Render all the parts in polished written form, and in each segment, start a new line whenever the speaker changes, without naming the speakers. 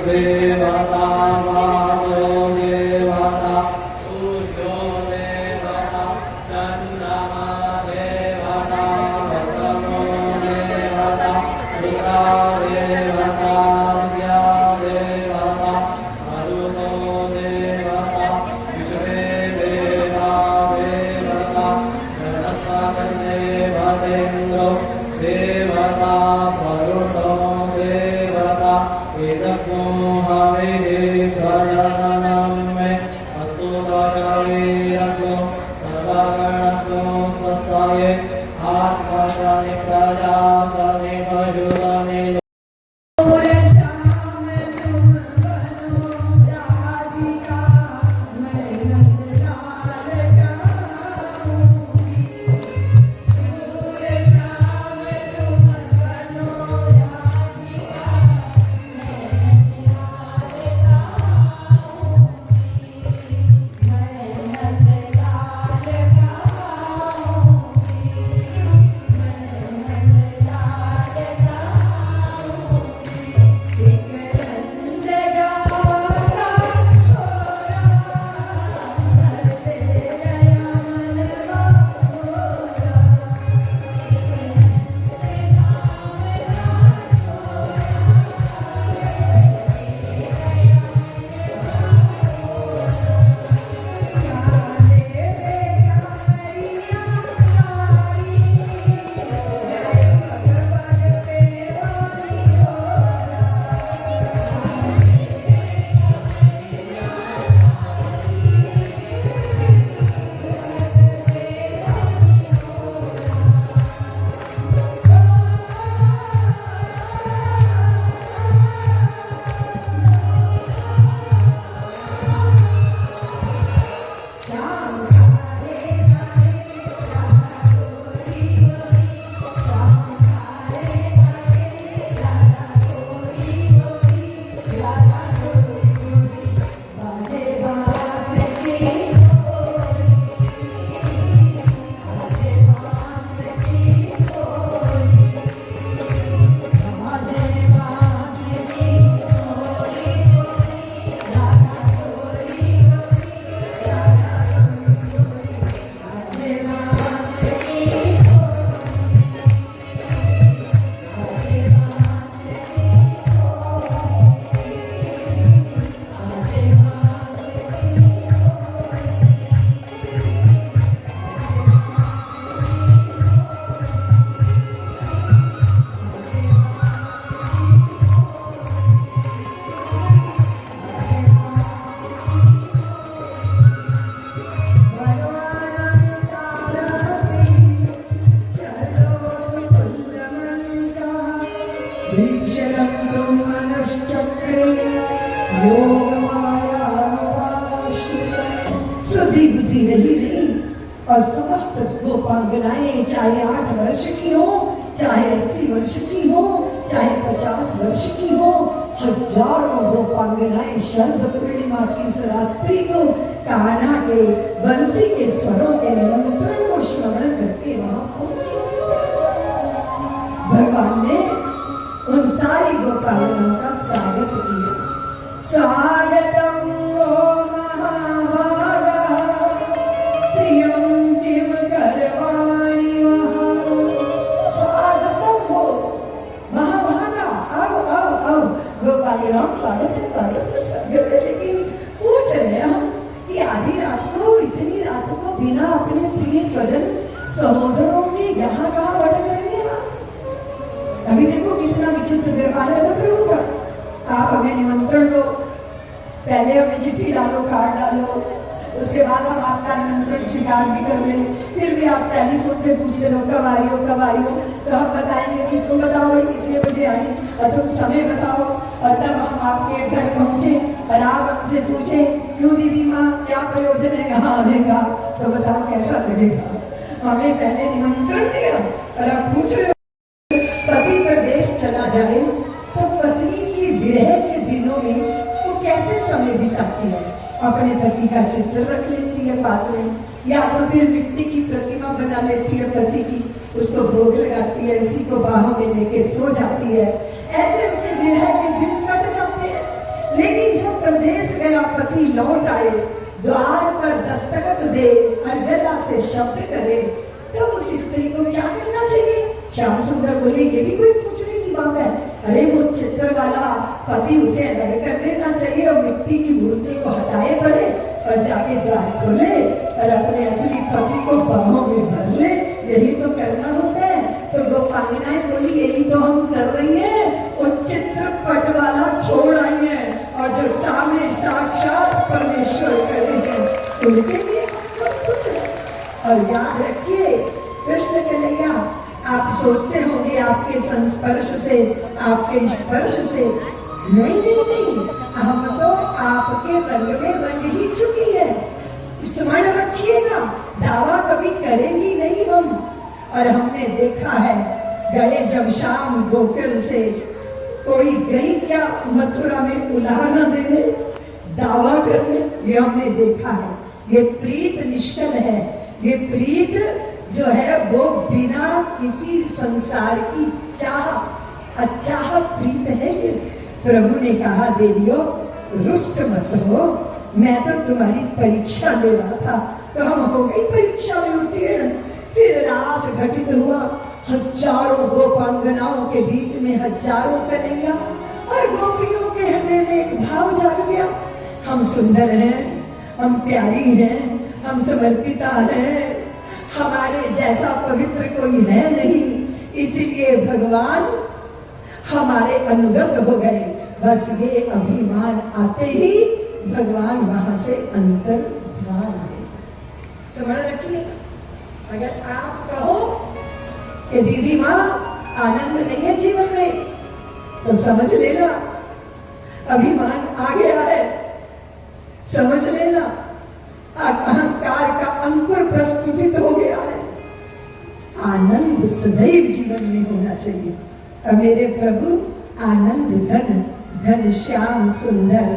देवता वायो देवता सूर्यो देवता चंद्रमा देवता वसवो देवता रुद्रा देवता विद्या देवता मरुतो देवता विश्वे देवा देवता बृहस्पतिर्देवतेन्द्रो देवता वरुणो देवता वेदको हविः प्रजननं मे अस्तु तद्वीर्यको सर्वगणको स्वस्ताये आत्मसनि प्रजासनि पशुसनि
सदी बुद्धि रही नहीं और समस्त गोपांगनाएं चाहे 8 वर्ष की हो, चाहे 80 वर्ष की हो, चाहे 50 वर्ष की हो, हजारों गोपांगनाएं शरद पूर्णिमा की उस रात्रि को कान्हा के बंसी के स्वरों के निमंत्रण को श्रवण करके वहां पहुंची। भगवान ने उन सारी गोपांगनाओं का स्वागत किया। स्वागतम स्वागत है, लेकिन पूछ रहे हैं हम कि आधी रात को, इतनी रात को बिना अपने प्रिय स्वजन सहोदरों के यहाँ कहाँ भटक रहे हैं? अभी देखो कितना विचित्र व्यवहार है ना प्रभु का। आप हमें निमंत्रण दो, पहले हमें चिट्ठी डालो, कार्ड डालो, उसके बाद हम आपका निमंत्रण स्वीकार भी कर लें, फिर भी आप टेलीफोन पे पूछते रहो कब आ रही हो, कब आ रही हो। तो हम बताएंगे कि तुम बताओ भाई कितने बजे आई और तुम समय बताओ, और तब हम आपके घर पहुंचे और आप हमसे पूछे क्यों दीदी माँ क्या प्रयोजन है यहाँ आने का, तो बताओ कैसा लगेगा? हमें पहले निमंत्रण दिया और अब पूछ रहे पति प्रदेश चला जाए तो पत्नी की विरह के दिनों में वो कैसे समय बिताती है? अपने पति का चित्र रख लेती है पास में, या तो फिर मिट्टी की प्रतिमा बना लेती है पति की, उसको भोग लगाती है, इसी को बाहों में लेके सो जाती है। ऐसे उसे विरह के दिन कट जाते हैं। पति लौट आए, द्वार पर दस्तखत दे, अर्गला से शब्द करे, तो उस स्त्री को क्या करना चाहिए? श्याम सुंदर बोले ये भी कोई पूछने की बात है? अरे वो चित्र वाला पति उसे अलग कर देना चाहिए और मिट्टी की मूर्ति को हटाए पड़े और जाके द्वार खोले और अपने असली पति को बाहों में भर ले। यही तो करना होता है। तो गोपांगनाएं बोली यही तो हम कर रही हैं। वो चित्रपट वाला छोड़ आई है और जो सामने साक्षात परमेश्वर खड़े हैं उनके लिए प्रस्तुत है। और याद रखिए कृष्ण कन्हैया, आप सोचते होंगे आपके संस्पर्श से, आपके स्पर्श से, नहीं नहीं नहीं, हम तो आपके रंग में रंग ही चुकी है। स्मरण रखिएगा, दावा कभी करेंगी नहीं हम। और हमने देखा है, गए जब शाम गोकुल से, कोई गई क्या मथुरा में उलाहना देने, दावा करने, ये हमने देखा है। ये प्रीत निष्कल है, ये प्रीत जो है वो बिना किसी संसार की चाह, अचाह प्रीत है। ये प्रभु ने कहा देवियों रुष्ट मत हो, मैं तो तुम्हारी परीक्षा ले रहा था। तो हम हो गई परीक्षा में उत्तीर्ण। फिर रास घटित हुआ, हजारों गोपांगनाओं के बीच में हजारों कन्हैया और गोपियों के हृदय में एक भाव जाग गया, हम सुंदर हैं, हम प्यारी हैं, हम समर्पिता हैं, हमारे जैसा पवित्र कोई है नहीं, इसलिए भगवान हमारे अनुगत हो गए। बस ये अभिमान आते ही भगवान वहां से अंतर्धान हुए। समझ रखिए, अगर आप कहो कि दीदी माँ आनंद नहीं है जीवन में, तो समझ लेना अभिमान आ गया है, समझ लेना अहंकार का अंकुर प्रस्फुटित हो गया है। आनंद सदैव जीवन में होना चाहिए। अब मेरे प्रभु आनंद घन घन श्याम सुंदर,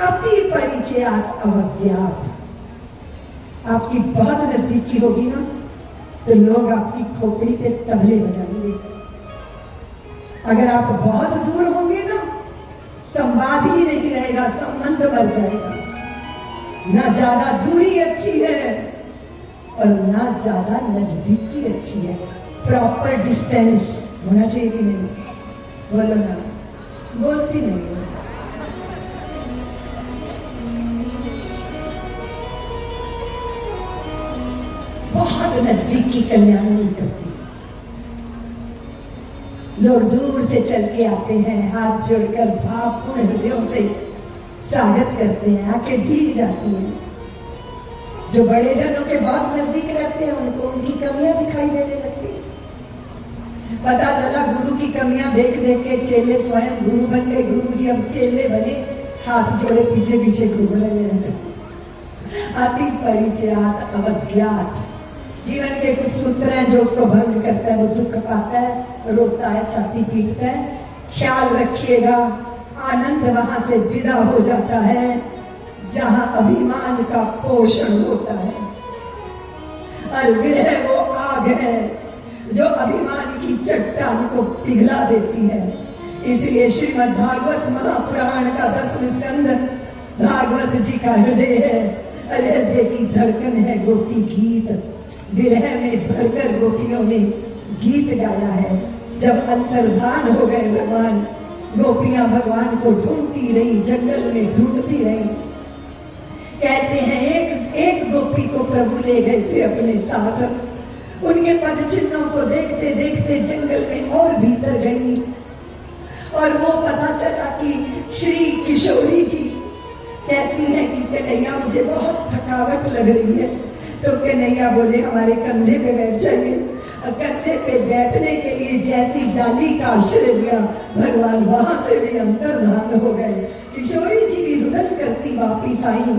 अति परिचयात अवज्ञात, आपकी बहुत नजदीकी होगी ना तो लोग आपकी खोपड़ी पे तबले बजाएंगे। अगर आप बहुत दूर होंगे ना, संवाद ही नहीं रहेगा, संबंध मर जाएगा। ना ज्यादा दूरी अच्छी है और ना ज्यादा नजदीकी अच्छी है। प्रॉपर डिस्टेंस होना चाहिए कि नहीं? बोलो ना, बोलती नहीं हो। बहुत नजदीक की कल्याण नहीं करती। लोग दूर से चल के आते हैं, हाथ जोड़कर भावपूर्ण हृदयों से स्वागत करते हैं, आंखें भीग जाती हैं। जो बड़े जनों के बहुत नजदीक रहते हैं उनको उनकी कमियां दिखाई देने लगती है। पता चला गुरु की कमियां देख देख के चेले स्वयं गुरु बन गए। गुरु जी अब चेले बने, हाथ जोड़े पीछे पीछे घूम रहे हैं। अति परिचयात अवज्ञात, जीवन के कुछ सूत्र हैं जो उसको भंग करता है, वो दुख पाता है, रोता है, छाती पीटता है। ख्याल रखिएगा, आनंद वहां से विदा हो जाता है जहां अभिमान का पोषण होता है। और विरह वो आग है जो अभिमान की चट्टान को पिघला देती है। इसलिए श्रीमद् भागवत महापुराण का 10वां स्कंद भागवत जी का हृदय है, हृदय की धड़कन है गोपी गीत। विरह में भरकर गोपियों ने गीत गाया है। जब अंतर्धान हो गए भगवान, गोपियां भगवान को ढूंढती रही, जंगल में ढूंढती रही। कहते हैं एक गोपी को प्रभु ले गए थे अपने साथ। उनके पद चिन्हों को देखते देखते जंगल में और भीतर गई और वो पता चला कि श्री किशोरी जी कहती हैं कि कन्हैया मुझे बहुत थकावट लग रही है। तो कन्हैया बोले हमारे कंधे पे बैठ जाइए। कंधे पे बैठने के लिए जैसी डाली का आश्रय लिया, भगवान वहां से भी अंतर्धान हो गए। किशोरी जी भी रुदन करती वापिस आई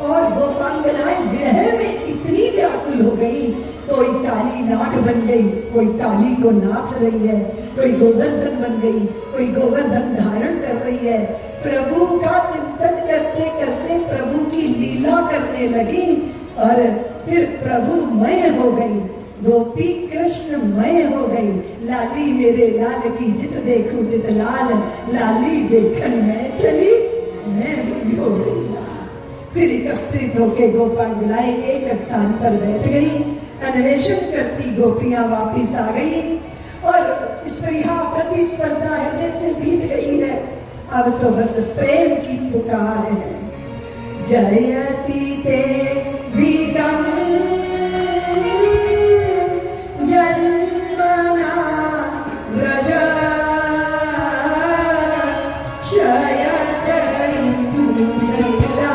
और गोपांगनाएं विरह में इतनी व्याकुल हो गई। कोई काली नाग बन गई, कोई काली को नाथ रही है, कोई गोवर्धन बन गई, कोई गोवर्धन धारण कर रही है। प्रभु का चिंतन करते करते प्रभु की लीला करने लगी और फिर प्रभुमय हो गई, गोपी कृष्णमय हो गई। लाली मेरे लाल की जित देखूं तित लाल, लाली देखन मैं चली मैं भी हो गई। फिर एकत्रित होके गोपांगनाएं एक स्थान पर बैठ गई। अन्वेषण करती गोपियां वापिस आ गई और स्पृहा प्रतिस्पर्धा हृदय से बीत गई है। अब तो बस प्रेम की पुकार है। जयति ते विगम जन्मना व्रज शयत इंद्रिया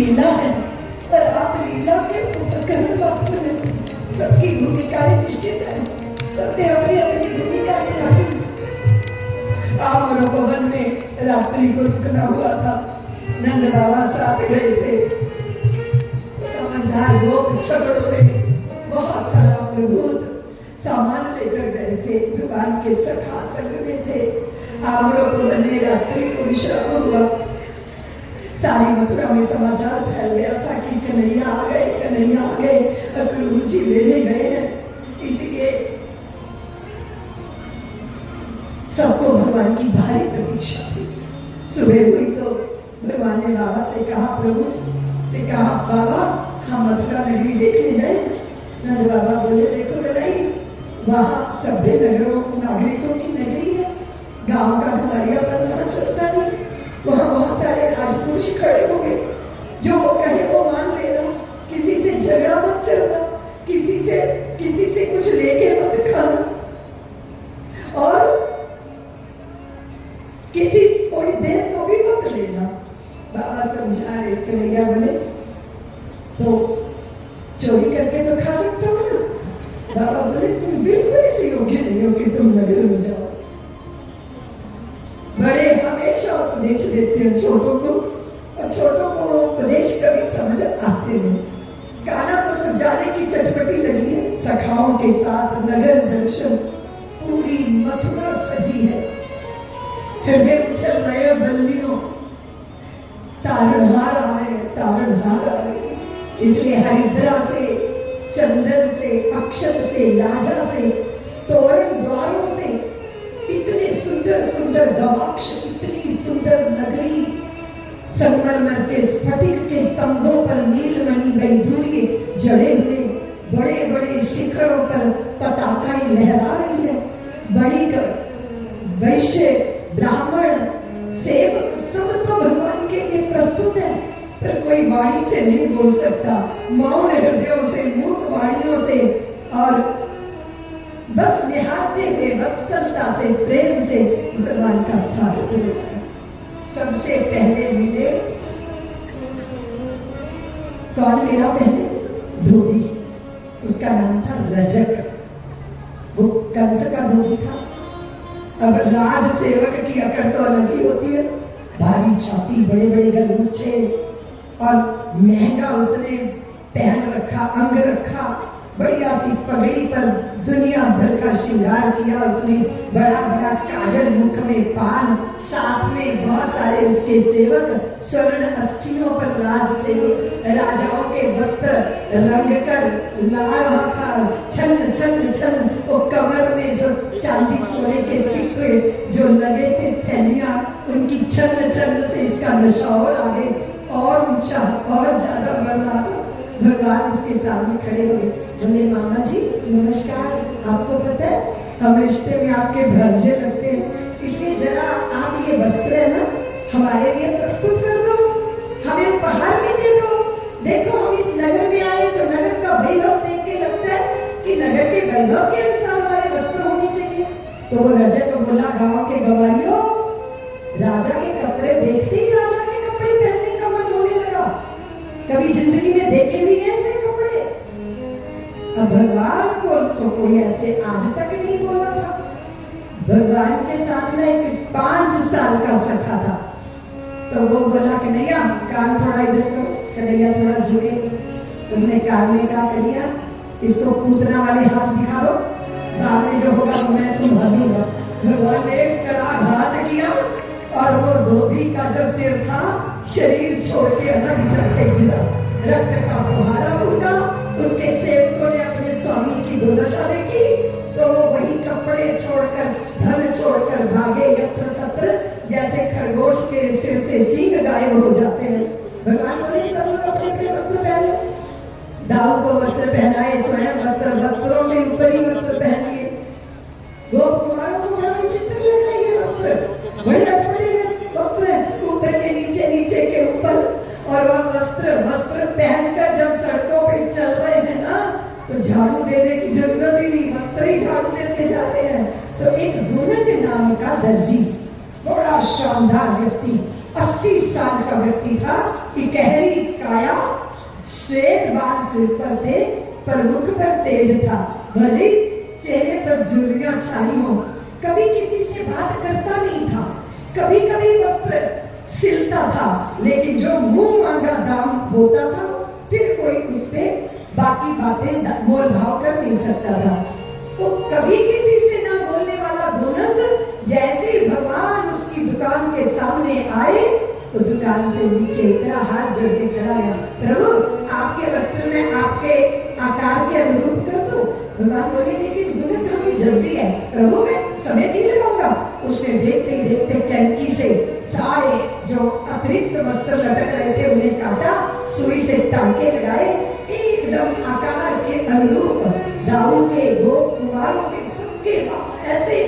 लीला है और आप लीला के उपकरण मात्र हैं। सबकी भूमिकाएं निश्चित है, सबने अपनी अपनी भूमिका निभाई। आम्रभवन में रात्रि को रुकना हुआ था। नंद बाबा साथ गए थे। समझदार लोग झगड़ों में बहुत सारा प्रभुत सामान लेकर गए थे। भगवान के सखा संग में थे। आम्रभवन में रात्रि को विश्राम हुआ। सारी मथुरा में समाचार फैल गया था कि कन्हैया आ गए, कन्हैया आ गए, अक्रूर जी लेने गए हैं। इसलिए सबको भगवान की भारी प्रतीक्षा थी। सुबह हुई तो भगवान ने बाबा से कहा, प्रभु ने कहा, बाबा हम मथुरा नगरी देखने गए। नंद बाबा बोले, देखो गलाई, वहां सभ्य नगरों नागरिकों की नगरी है। गांव का ढुलारियापन वहां चलता नहीं। वहां बहुत सारे राजपुरुष खड़े होंगे, जो वो कहे वो मान लेना, किसी से झगड़ा मत करना, किसी से कुछ लेके मत खाना, और किसी कोई दे तो भी मत लेना। बाबा समझा रहे। कन्हैया बोले, तो चोरी करके तो खा सकता हो ना। बाबा बोले, तुम बिल्कुल इसे योग्य नहीं हो कि तुम नगर में जाओ। बड़े हमेशा उपदेश देते हैं छोटों को, और छोटों को उपदेश कभी समझ आते नहीं। कान्हा को तो जाने की चटपटी लगी है। सखाओं के साथ नगर दर्शन, पूरी मथुरा सजी है। हृदय उछल रहे बल्लियों, तारणहार आ रहे, तारणहार आ रहे। इसलिए हरिद्रा से, चंदन से, अक्षत से, लाजा से, तोरण द्वारों से इतने सुंदर सुंदर गवाक्ष, इतनी सुंदर नगरी, संगमरमर के स्फटिक के स्तंभों पर नीलमणि वैदूर्य जड़े हुए, बड़े बड़े शिखरों पर पताकाएं लहरा रही है। बड़ी वैश्य, ब्राह्मण, सेवक सब तो भगवान के लिए प्रस्तुत है, पर कोई वाणी से नहीं बोल सकता। मौन हृदयों से, मूक वाणियों से, और बस निहारते हुए वत्सलता से, प्रेम से भगवान का स्वागत होता है। सबसे पहले मिले कौन मिला? पहले धोबी, उसका नाम था रजक। वो कंस का धोबी था। अब राज सेवक की अकड़ तो अलग ही होती है। भारी छाती, बड़े बड़े गलमुच्छे, और महंगा उसने पहन रखा, अंग रखा, बढ़िया सी पगड़ी पर दुनिया भर का श्रृंगार किया उसने। बड़ा बड़ा काजल, मुख में पान, साथ में बहुत सारे उसके सेवक स्वर्ण अस्थियों पर राज से राजाओं के वस्त्र रंग कर ला रहा था। छन छन छन, वो कमर में जो चांदी सोने के सिक्के जो लगे थे, थैलियां, उनकी छन छन से इसका नशा और आगे और ऊंचा और ज्यादा बढ़ रहा था। भगवान उसके सामने खड़े हुए, बोले, मामा जी नमस्कार। आपको पता है हम रिश्ते में आपके भांजे लगते हैं, इसलिए जरा आप ये वस्त्र है ना हमारे लिए प्रस्तुत कर दो, हमें उपहार भी दे दो। देखो हम इस नगर में आए तो नगर का वैभव देख के लगता है कि नगर के वैभव के अनुसार हमारे वस्त्र होने चाहिए। तो वो रजक बोला, गांव के गवारियों, राजा के कपड़े देखते ही राजा के कपड़े पहनने का मन होने लगा। कभी जिंदगी में देखे भी ऐसे कपड़े। अब भगवान को तो कोई ऐसे आज तक नहीं बोला था। भगवान के साथ में एक 5 साल का सखा था। तो वो बोला, कन्हैया कान थोड़ा इधर करो। कन्हैया थोड़ा झुके। उसने कान में कहा, कन्हैया इसको पूतना वाले हाथ दिखा दो, बाद में जो होगा वो मैं संभालूंगा। भगवान ने कराघात किया और वो धोबी का जो सिर था शरीर छोड़ के अलग जाके गिरा। रक्त का फुहारा फूटा। उसके सेवकों ने अपने स्वामी की दुर्दशा देखी तो वो वही कपड़े छोड़कर, धन छोड़कर भागे यत्र तत्र, जैसे खरगोश के सिर से सींग गायब हो जाते हैं। भगवान बोले, सब लोग अपने अपने वस्त्र पहन लो। दाऊ को वस्त्र पहनाए, स्वयं वस्त्रों के ऊपर ही वस्त्र पहन लिए। गोप कुमारों को बड़ा विचित्र लग रहे हैं वस्त्र, बड़े अटपटे वस्त्र है, ऊपर के नीचे, नीचे के ऊपर। और वह वस्त्र पहनकर जब सड़कों पे चल रहे हैं ना, तो झाड़ू देने की जरूरत ही नहीं, वस्त्र ही झाड़ू देते जा रहे हैं। तो एक गुणक नाम का दर्जी, बड़ा शानदार व्यक्ति, 80 साल का व्यक्ति था, इकहरी काया श्वेत बाल सिर पर थे, पर मुख पर तेज था। भले चेहरे पर झुर्रियां छाई हो, कभी किसी से बात करता नहीं था, कभी कभी वस्त्र सिलता था, लेकिन जो मुंह मांगा दाम होता था, फिर कोई उससे बाकी बातें मोल भाव कर नहीं सकता था। तो कभी किसी से ना बोलने वाला गुणक जैसे ही भगवान उसकी दुकान के सामने आए तो दुकान से नीचे उतरा, हाथ जोड़ के खड़ा है, प्रभु आपके वस्त्र में आपके आकार के अनुरूप कर दो। भगवान बोले लेकिन गुणक हमें जल्दी है, प्रभु मैं समय नहीं लगाऊंगा। उसने देखते ही देखते कैंची से सारे जो अतिरिक्त वस्त्र लटक रहे थे उन्हें काटा, सुई से टांके लगाए, एकदम आकार के अनुरूप दाऊ के गोप कुमारों के सबके ऐसे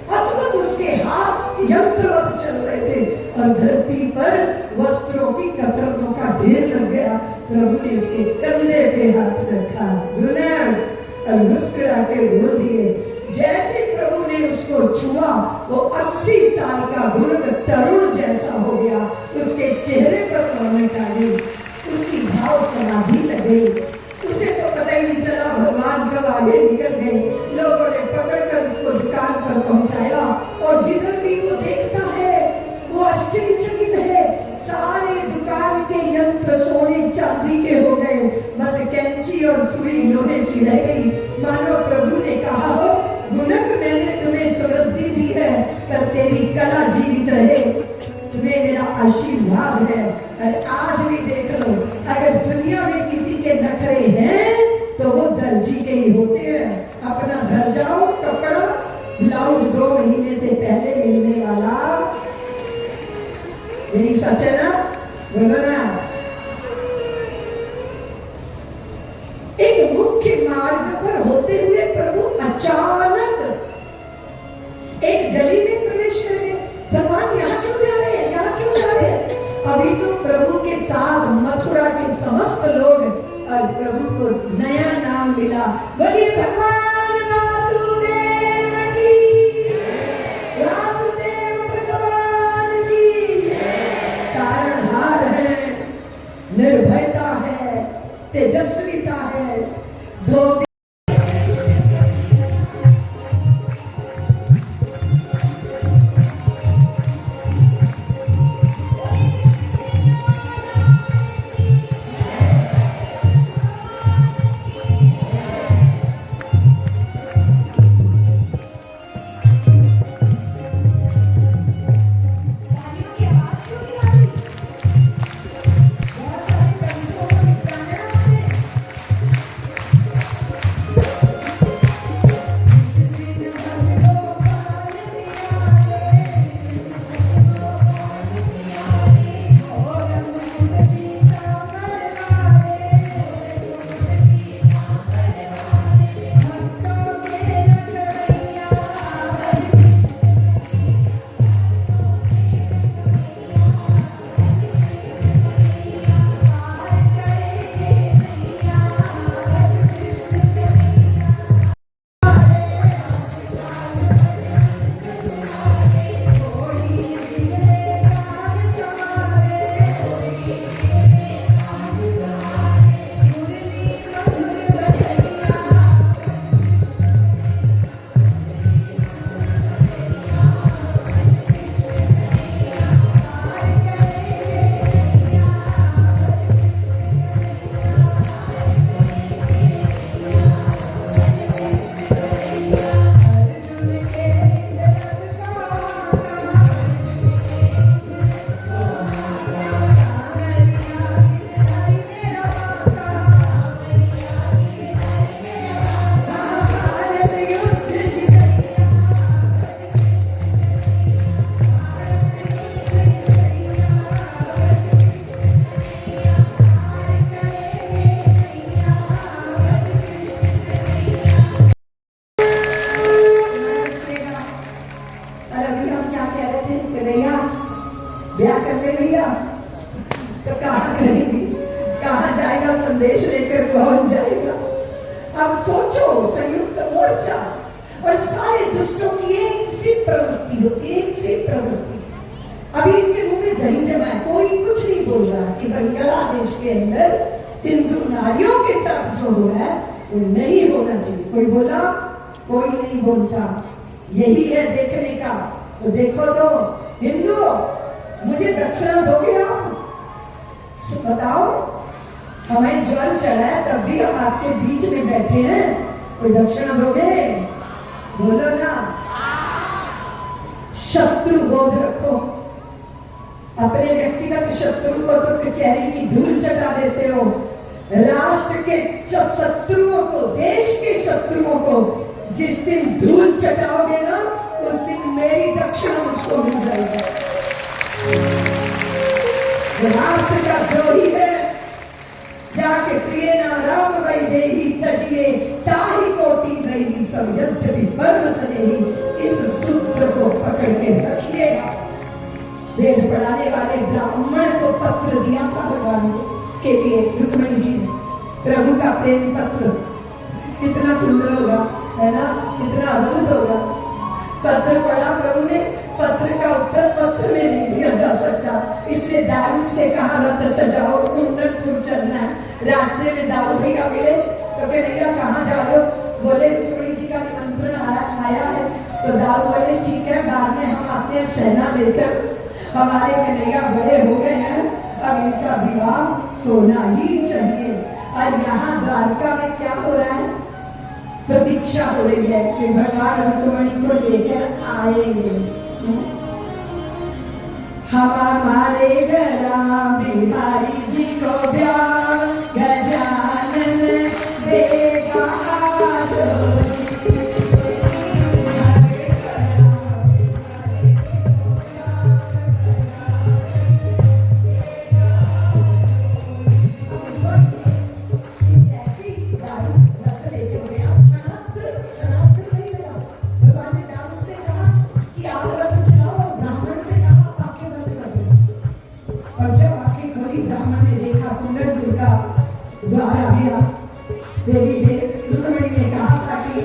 अद्भुत उसके हाथ यंत्रवत चल रहे थे और धरती पर वस्त्रों की कतरनों का ढेर लग गया। प्रभु ने उसके कंधे पे हाथ रखा, गुणक और मुस्कुरा के बोल दिए। जैसे प्रभु ने उसको छुआ वो 80 साल का गुणक तरुण जैसा हो गया। उसके चेहरे पर रौनक आ गई, उसकी भाव समाधि लग गई। उसे तो पता ही नहीं चला भगवान कब आगे निकल गए। लोगों ने पकड़कर उसको दुकान पर पहुंचाया और जिधर भी वो देखता है वो आश्चर्यचकित है। सारे दुकान के यंत्र सोने चांदी के हो गए, बस कैंची और सुई लोहे की रह गई। मानो प्रभु ने कहा हो, गुणक मैंने तुम्हें समृद्धि दी है, पर तेरी कला जीवित रहे, तुम्हें मेरा आशीर्वाद है। और आज भी देख लो, अगर दुनिया में किसी के नखरे हैं तो वो दर्जी के ही होते हैं। अपना घर जाओ, कपड़ा ब्लाउज 2 महीने से पहले मिलने वाला, यही सच है ना? बोलो ना। एक मुख्य मार्ग पर होते हुए प्रभु अचानक एक गली में प्रवेश कर गए। भगवान यहाँ क्यों जा रहे हैं, यहाँ क्यों जा रहे हैं? अभी तो प्रभु के साथ मथुरा के समस्त लोग और प्रभु को नया नाम मिला। बोलिए भगवान वासुदेव की, वासुदेव भगवान की। तारणहार है, निर्भयता है, तेजस्विता है, धोबी अब सोचो, संयुक्त मोर्चा और सारे दुष्टों की एक सी प्रवृत्ति होती है, एक सी प्रवृत्ति। अभी इनके मुंह में दही जमा है, कोई कुछ नहीं बोल रहा। कि बांग्लादेश के अंदर हिंदू नारियों के साथ जो हो रहा है वो नहीं होना चाहिए। कोई बोला? कोई नहीं बोलता। यही है देखने का। तो देखो तो हिंदू, मुझे दक्षिणा दोगे आप? बताओ, हमें जल चढ़ा है तब भी हम आपके बीच में बैठे हैं, कोई दक्षिणा दोगे? बोलो ना। शत्रु बोध रखो। अपने व्यक्तिगत शत्रु को तो कचहरी की धूल चटा देते हो, राष्ट्र के शत्रुओं को, देश के शत्रुओं को जिस दिन धूल चटाओगे ना, उस दिन मेरी दक्षिणा मुझको मिल जाएगी। राष्ट्र का द्रोही है, जाके प्रिय ना राम वही देही तजिए ताही कोटि रही सब यद्य भी पर्व सनेही। इस सूत्र को पकड़ के रखिएगा। वेद पढ़ाने वाले ब्राह्मण को पत्र दिया था भगवान के लिए रुक्मिणी जी ने, प्रभु का प्रेम पत्र। कितना सुंदर होगा, है ना? कितना अद्भुत होगा। पत्र पढ़ा प्रभु ने, पत्र का उत्तर पत्र में नहीं दिया जा सकता, इसलिए दारू से कहा रथ सजाओ, कुंडनपुर चलना है। रास्ते में दारू भैया मिले तो कन्हैया कहाँ जा रहे हो? बोले रुक्मिणी जी का निमंत्रण आया है। तो दारू बोले ठीक है, बाद में हम आते हैं सेना लेकर। हमारे कन्हैया बड़े हो गए हैं, अब इनका विवाह होना ही चाहिए। और यहाँ द्वारका में क्या हो रहा है? प्रतीक्षा हो रही है कि भगवान रुक्मिणी को लेकर आएंगे। हमारे घरा बिहारी जी को ब्याह गजानन बेगा देवी देव रुक्मिणी ने कहा था कि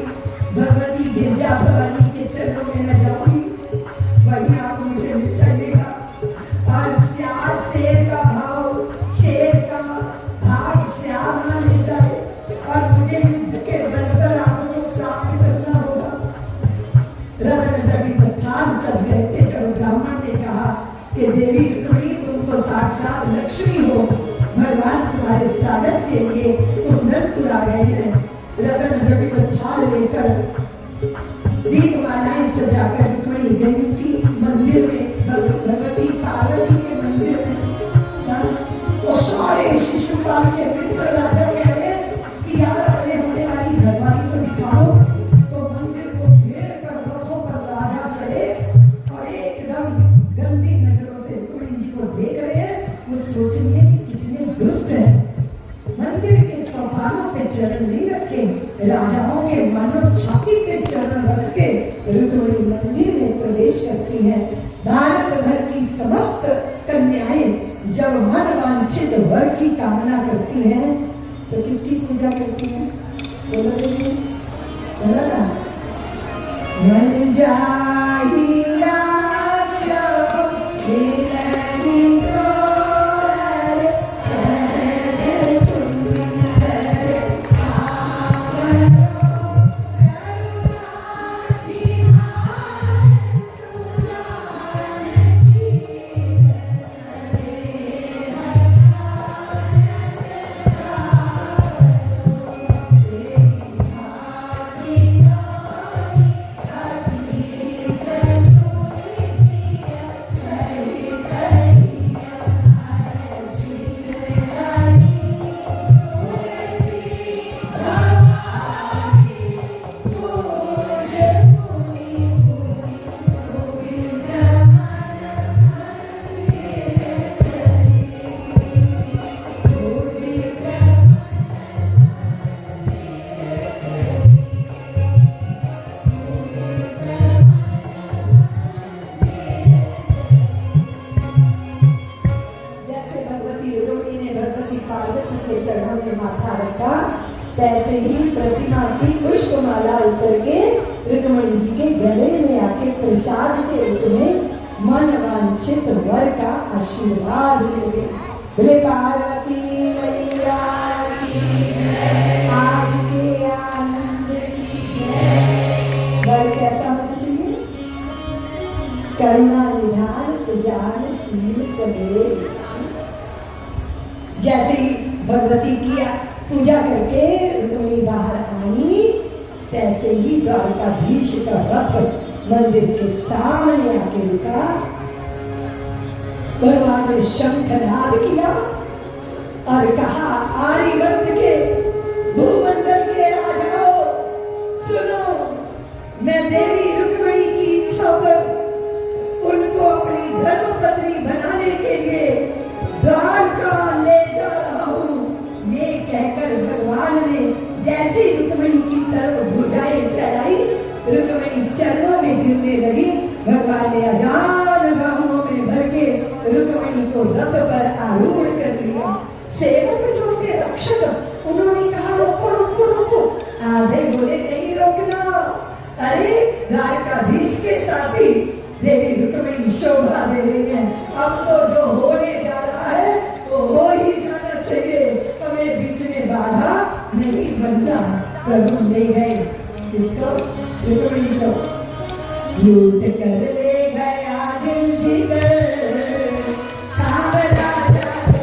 भगवती गिरजा भवानी के चरणों में मैं जाऊंगी, वही आप मुझे मिल जाइएगा। और श्याम शेर का भाव, शेर का भाग श्याम न ले जाए, और मुझे युद्ध के बल पर आपको प्राप्त करना होगा। रतन जटित थान सज गए थे जब ब्राह्मण ने कहा कि देवी रुक्मिणी तुम तो साक्षात लक्ष्मी हो, भगवान तुम्हारे स्वागत के लिए कुंडनपुर आ गए हैं। रतन जटित थाल लेकर दीपमालाएं सजाकर रुक्मिणी गई थी मंदिर में, भगवती पार्वती के मंदिर में। और सारे शिशुपाल के मित्र राजा कह रहे कि यार अपने होने वाली घरवाली तो दिखाओ। तो मंदिर को घेर कर रथों पर राजा चढ़े और एकदम गंदी नजरों से रुक्मिणी जी को देख रहे हैं। वो सोच रहे हैं कि कितने दुष्ट हैं, मंदिर के सोपानों पे चरण नहीं रखे, राजाओं के मानो छाती पे चरण रख के रुक्मिणी मंदिर में प्रवेश करती है। भारत भर की समस्त कन्याएं जब मन वांछित वर की कामना करती हैं तो किसकी पूजा करती हैं? बोलो ना। मन जाहि राजा मिलहि सोहर, सहज सुंदर सावरो, करुणा निधान सुजान शील सनेह तैसे ही प्रतिमा की पुष्पमाला उतर के रुक्मिणी जी के गले में आके प्रसाद के रूप में मन वांछित वर का आशीर्वाद मिल गया। बोले पार्वती मैया की जय, आज के आनंद की जय। वर कैसा होना चाहिए? करुणा निधान सुजान शील सवेर। जैसी भगवती की पूजा करके रुक्मिणी बाहर आई, तैसे ही द्वारकाधीश का रथ मंदिर के सामने आके रुका। भगवान ने शंखनाद किया और कहा, आर्यवर्त के भूमंडल के राजाओं सुनो, मैं देवी रुक्मिणी की इच्छा पर उनको अपनी धर्मपत्नी बनाने के लिए द्वारका ले जा रहा हूं। ये कहकर भगवान ने जैसे रुक्मिणी की तरफ भुजाएं फैलाई, रुक्मिणी चरणों में गिरने लगी। भगवान ने अजान बाहुओं में भर के रुक्मिणी को रथ पर आरूढ़ कर लिया। सेवक जो थे रक्षक, उन्होंने कहा रोको रोको रोको। आधे बोले नहीं रोकना, अरे द्वारकाधीश के साथी देवी रुक्मिणी शोभा दे रही है, अब तो जो होने जा रहा है वो हो ही जाना चाहिए, हमें बीच में बाधा नहीं बनना। प्रभु ले गए किसको? रुक्मिणी को। लूट कर ले गया दिल जिगर, सांवला जादू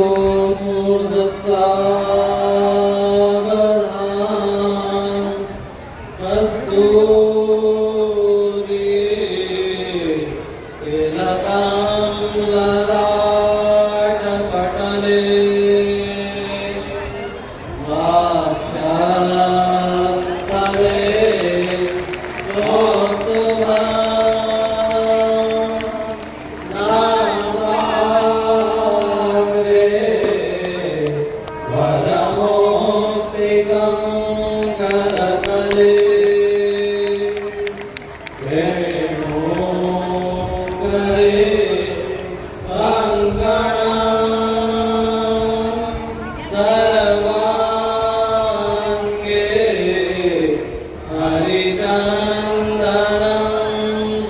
मूर्धसावधान कस्तूरी तिलकां ललाटपटले वाक्षस्थले कौस्तुभा नासाग्रे वरमौक्तिकं करतले वेणुकरे कङ्कणं सर्वाङ्गे हरिचन्दनं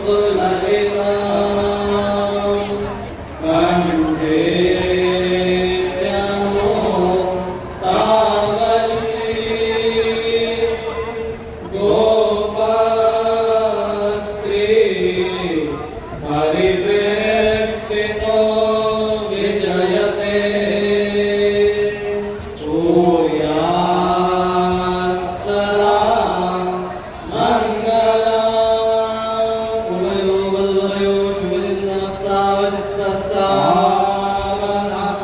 सुललितं कण्ठे च मुक्तावली गोपस्त्री परिवेष्टितो विजयते भूयात् सदा मङ्गलम् उभयो वद्वरयो शुभचिन्तनः सावचित्तः सावधानम्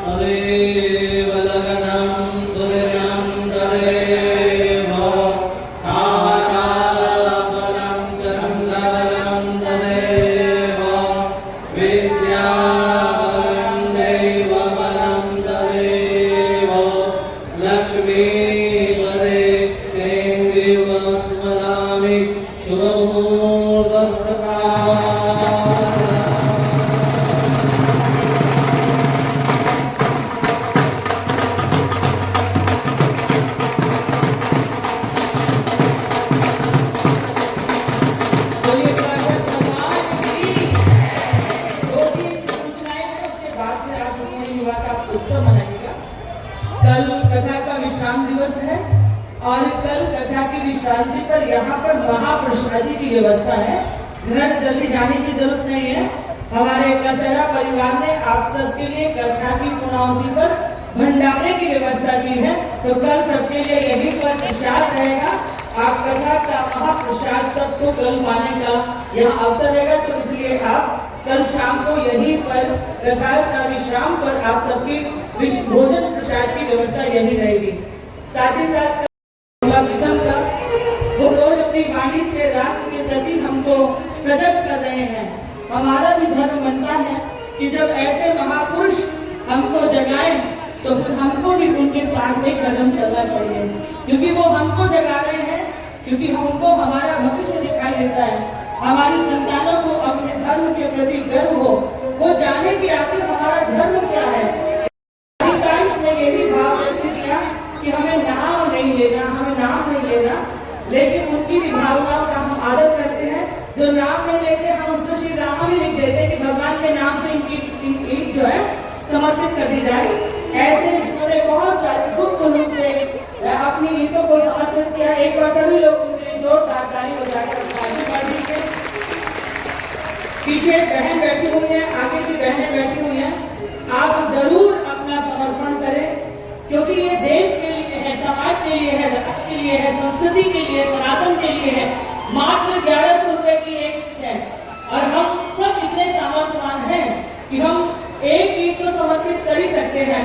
तदेव लग्नं सुदिनं तदेव ताराबलं चन्द्रबलं तदेव विद्याबलं दैवबलं तदेव लक्ष्मीपदे तेङ्ग्रिव स्मरामि शुभमुहूर्तस्य
बोलिए स्वागत भगवान की। दो तीन सूचनाएं हैं, उसके बाद से आज उन्होंने युवा का उत्सव मनाइएगा। कल कथा का विश्राम दिवस है और कल कथा की विश्रांति पर यहाँ पर महाप्रसादी की व्यवस्था है। घर जल्दी जाने की जरूरत नहीं है। हमारे कसरा परिवार ने आप सबके लिए कथा की पूर्णाहुति पर भंडारे की व्यवस्था की है, तो कल सबके लिए यही पर प्रसाद रहेगा। आप कथा का महाप्रसाद सबको कल पाने का यहाँ अवसर रहेगा, तो इसलिए आप कल शाम को यहीं पर कथा का विश्राम पर आप सबकी भोजन प्रसाद की व्यवस्था यही रहेगी। साथ ही साथ विक्रम का वो रोज अपनी वाणी से राष्ट्र के प्रति हमको सजग कर रहे हैं। हमारा भी धर्म बनता है कि जब ऐसे महापुरुष हमको जगाएं तो फिर हमको भी उनके साथ एक कदम चलना चाहिए, क्योंकि वो हमको जगा रहे हैं, क्योंकि हमको हमारा भविष्य दिखाई देता है। हमारी संतानों को अपने धर्म के प्रति गर्व हो, वो जाने कि आखिर हमारा धर्म क्या है। अधिकांश ने ये भी भाव व्यक्त किया कि हमें नाम नहीं लेना, हमें नाम नहीं लेना, लेकिन उनकी भी भावनाओं का हम आदर करते हैं। जो नाम नहीं लेते हम उसको श्री राम भी लिख देते कि भगवान के नाम से इनकी ईंट जो है समर्पित कर दी जाए। ऐसे जिन्होंने बहुत सारे गुप्त रूप से अपनी ईंटों को समर्पित किया। एक बार सभी लोग उनके लिए जोरदार ताली बजाकर आशीर्वाद दीजिए। पीछे बहन बैठी हुई है, आगे की बहनें बैठी हुई हैं। आप जरूर अपना समर्पण करें, क्योंकि ये देश के लिए है, समाज के लिए है, राष्ट्र के लिए है, संस्कृति के लिए, सनातन के लिए है। मात्र 1100 रुपए की एक है और हम सब इतने सामर्थ्यवान हैं कि हम एक ईंट तो समर्पित कर ही सकते हैं।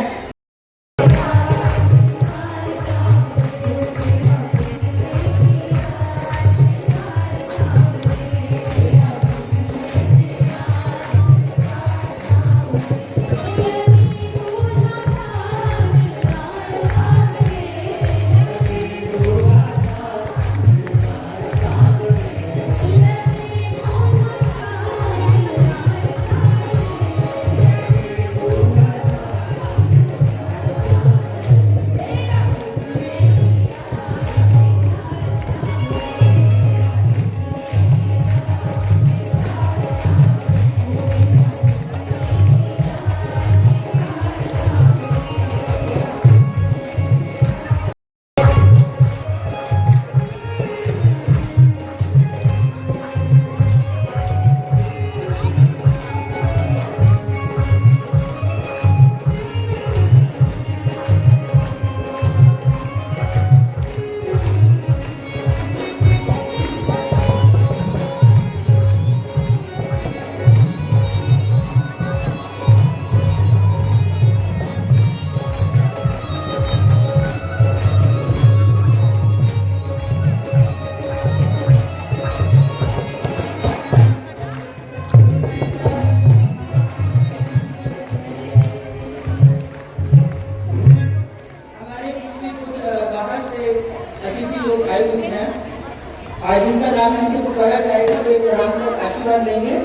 सलामी हमसे पुकारा जाएगा, वे प्रणाम कर आशीर्वाद लेंगे।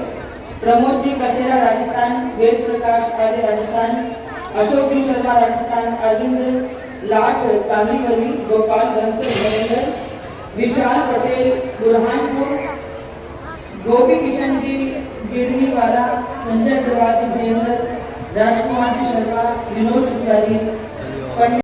प्रमोद जी कसेरा राजस्थान, वेद प्रकाश आर्य राजस्थान, अशोक जी शर्मा राजस्थान, अरविंद लाट कालीवली गोपाल बंसल नरेंद्र, विशाल पटेल बुरहानपुर, गोपी किशन जी गिरनी वाला, संजय अग्रवाल जी भयंदर, राजकुमार जी शर्मा, विनोद शुक्ला जी, पंडित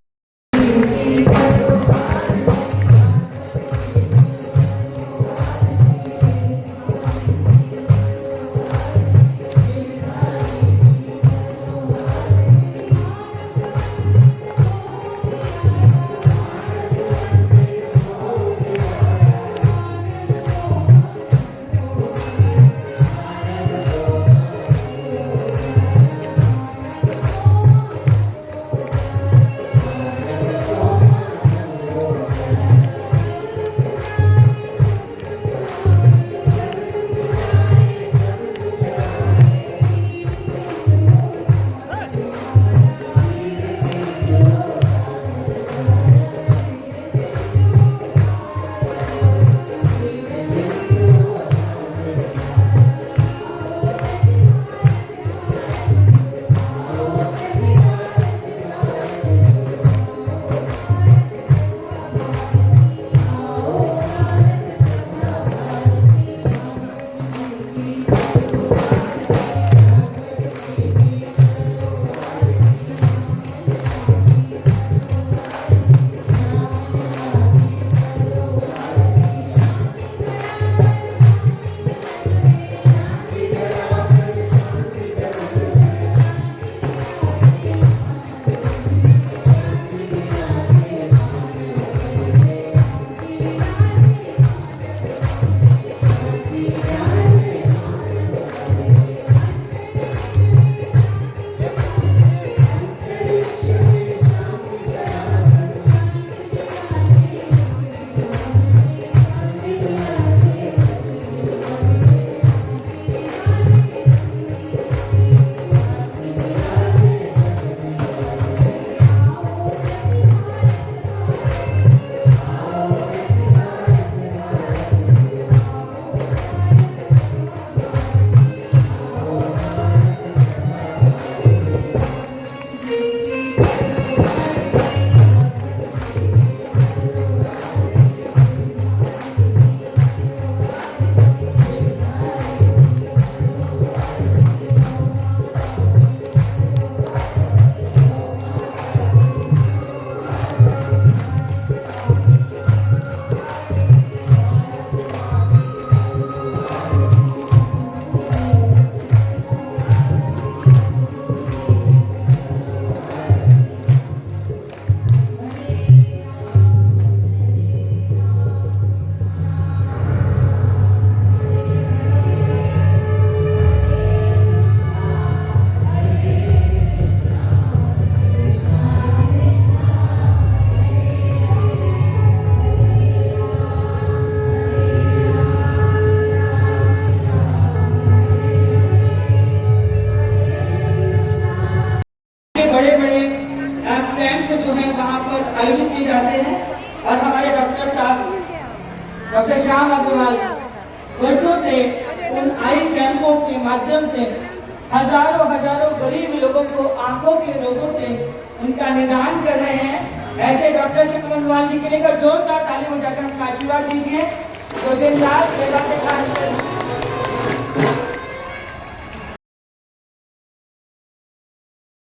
बड़े-बड़े कैंप जो है वहाँ पर आयोजित किए जाते हैं और हमारे डॉक्टर साहब डॉक्टर श्याम अग्रवाल वर्षों से उन आई कैंपों के माध्यम से हजारों गरीब लोगों को आंखों के रोगों से उनका निदान कर रहे हैं। ऐसे डॉक्टर श्याम अग्रवाल जी के लिए जोरदार ताली बजाकर उनका आशीर्वाद दीजिए, जो दिन रात सेवा के कार्य